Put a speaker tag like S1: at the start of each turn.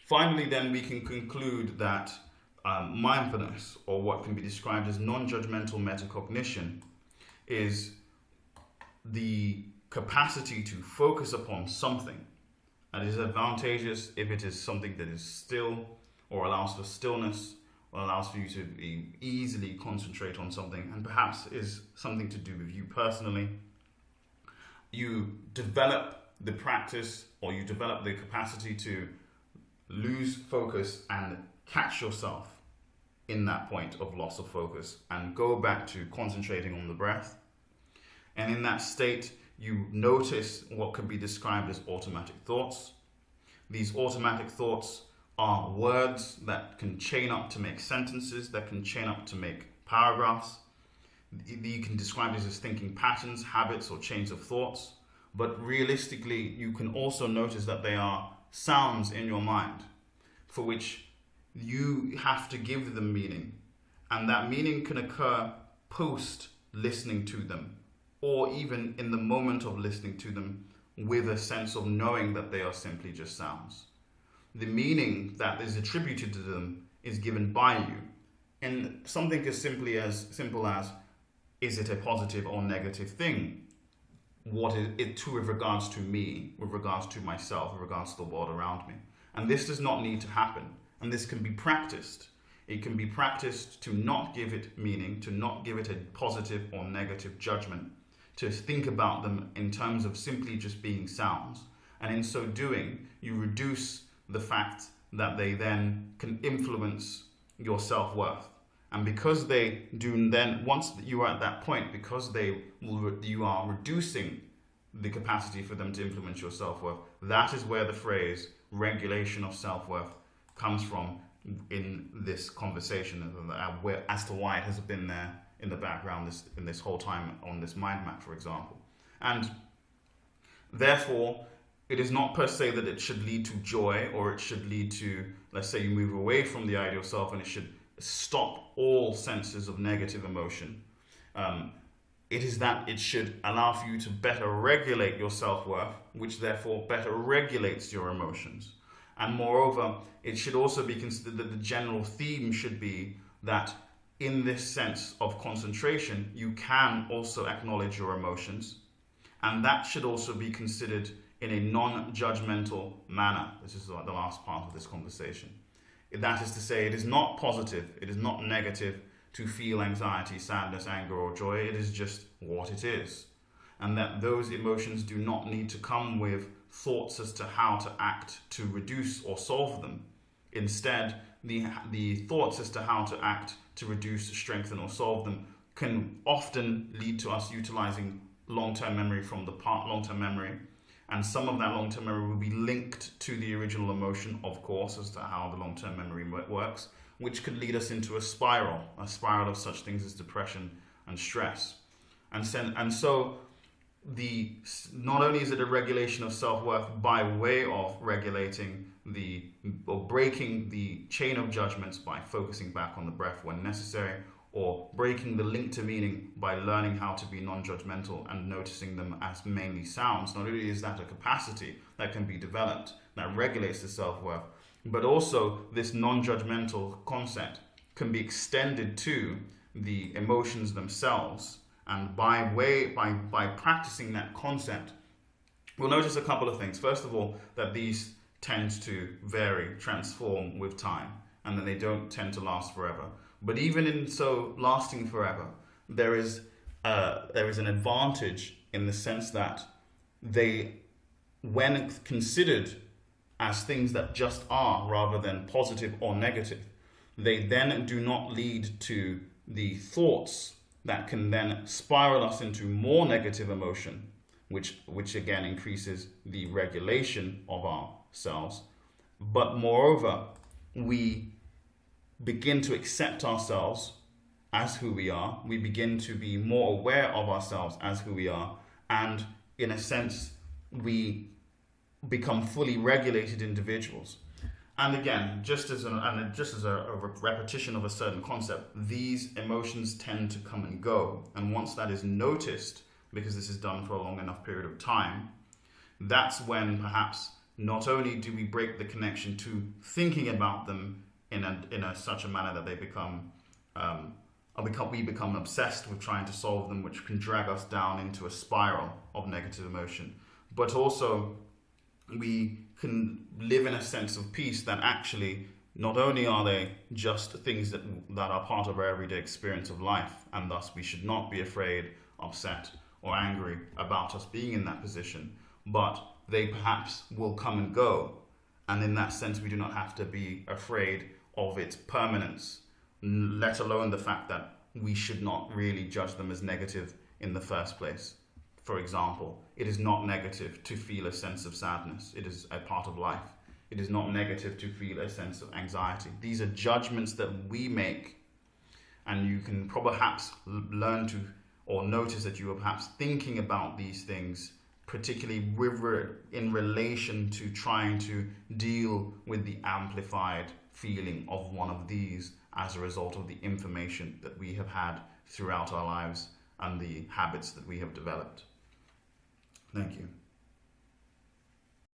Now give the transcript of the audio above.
S1: Finally, then, we can conclude that mindfulness, or what can be described as non-judgmental metacognition, is the capacity to focus upon something that is advantageous if it is something that is still, or allows for stillness, or allows for you to easily concentrate on something, and perhaps is something to do with you personally. You develop the practice, or you develop the capacity to lose focus and catch yourself in that point of loss of focus and go back to concentrating on the breath. And in that state, you notice what could be described as automatic thoughts. These automatic thoughts are words that can chain up to make sentences, that can chain up to make paragraphs. You can describe these as thinking patterns, habits, or chains of thoughts. But realistically, you can also notice that they are sounds in your mind for which you have to give them meaning. And that meaning can occur post listening to them, or even in the moment of listening to them, with a sense of knowing that they are simply just sounds. The meaning that is attributed to them is given by you. And something as simple as, is it a positive or negative thing? What is it to with regards to me, with regards to myself, with regards to the world around me? And this does not need to happen. And this can be practiced. It can be practiced to not give it meaning, to not give it a positive or negative judgment, to think about them in terms of simply just being sounds. And in so doing, you reduce the fact that they then can influence your self-worth. And because they do then, once you are at that point, because you are reducing the capacity for them to influence your self-worth, that is where the phrase regulation of self-worth comes from in this conversation, as to why it has been there in the background in this whole time on this mind map, for example. And therefore, it is not per se that it should lead to joy, or it should lead to, let's say you move away from the ideal self and it should stop all senses of negative emotion. It is that it should allow for you to better regulate your self-worth, which therefore better regulates your emotions. And moreover, it should also be considered that the general theme should be that in this sense of concentration, you can also acknowledge your emotions. And that should also be considered in a non-judgmental manner. This is the last part of this conversation. That is to say, it is not positive, it is not negative to feel anxiety, sadness, anger, or joy. It is just what it is. And that those emotions do not need to come with thoughts as to how to act to reduce or solve them. Instead, the thoughts as to how to act to reduce, strengthen, or solve them can often lead to us utilizing long-term memory from the long-term memory. And some of that long-term memory will be linked to the original emotion, of course, as to how the long-term memory works, which could lead us into a spiral of such things as depression and stress. And so not only is it a regulation of self-worth by way of regulating or breaking the chain of judgments by focusing back on the breath when necessary, or breaking the link to meaning by learning how to be non-judgmental and noticing them as mainly sounds. Not only is that a capacity that can be developed that regulates the self-worth, but also this non-judgmental concept can be extended to the emotions themselves. And by practicing that concept, we'll notice a couple of things. First of all, that these tend to vary, transform with time, and that they don't tend to last forever. But even in so lasting forever, there is an advantage in the sense that they, when considered as things that just are rather than positive or negative, they then do not lead to the thoughts that can then spiral us into more negative emotion, which again increases the regulation of ourselves. But moreover, we begin to accept ourselves as who we are. We begin to be more aware of ourselves as who we are. And in a sense, we become fully regulated individuals. And again, just as a repetition of a certain concept, these emotions tend to come and go. And once that is noticed, because this is done for a long enough period of time, that's when perhaps not only do we break the connection to thinking about them in such a manner that they we become obsessed with trying to solve them, which can drag us down into a spiral of negative emotion, but also we can live in a sense of peace that actually not only are they just things that are part of our everyday experience of life, and thus we should not be afraid, upset, or angry about us being in that position, but they perhaps will come and go. And in that sense, we do not have to be afraid of its permanence, let alone the fact that we should not really judge them as negative in the first place. For example, it is not negative to feel a sense of sadness. It is a part of life. It is not negative to feel a sense of anxiety. These are judgments that we make, and you can perhaps learn to or notice that you are perhaps thinking about these things, particularly in relation to trying to deal with the amplified feeling of one of these as a result of the information that we have had throughout our lives and the habits that we have developed. Thank you.